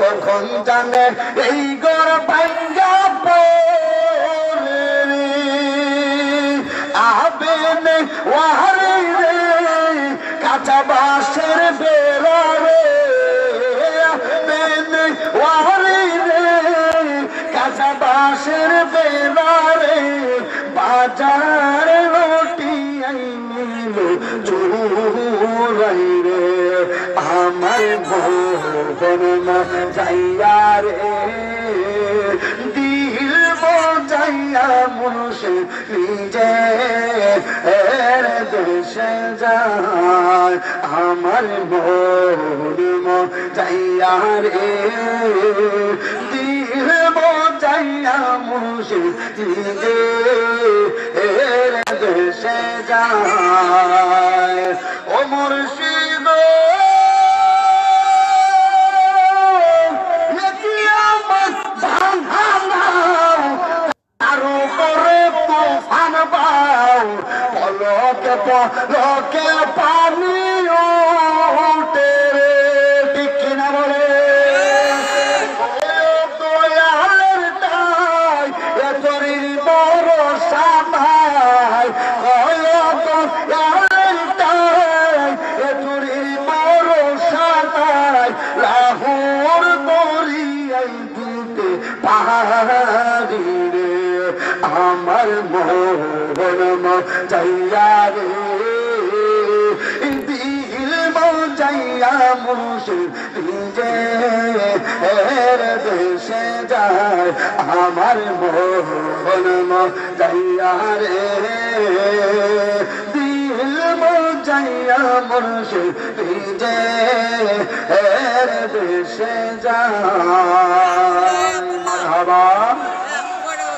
কখন জানে এই ঘর ভাঙ্গা পড়ে আবেনে ওয়ারে রে কাঁচা বাঁশের বেড়া রে আবেনে ওয়ারে রে কাঁচা বাঁশের বেড়া রে বাজার রুটি আইনিল চুরাই রে আমার ভোর না যাইয়া রে দিল যাইয়া মুর্শে নিজে দেশে যায় আমার ভোর যাইয়া রে দিল যাইয়া মুর্শে নিজে দেশে যায় ও মুর্শিদ লোকে পানি উঠে ঠিক কিনা বলে দয়ালের তাই এতরির বড় সামাই দয়ালের তাই এতরির বড় সামাই লাহোর দরিয়াই দিতে পাহাড়ি রে আমার মোহন চাইয়া রে দিল যাইয়া মুর্শিদ নিজে দেশে যায় আমার মোহন যাইয়া রে দিল যাইয়া মুর্শিদ নিজে দেশে যায়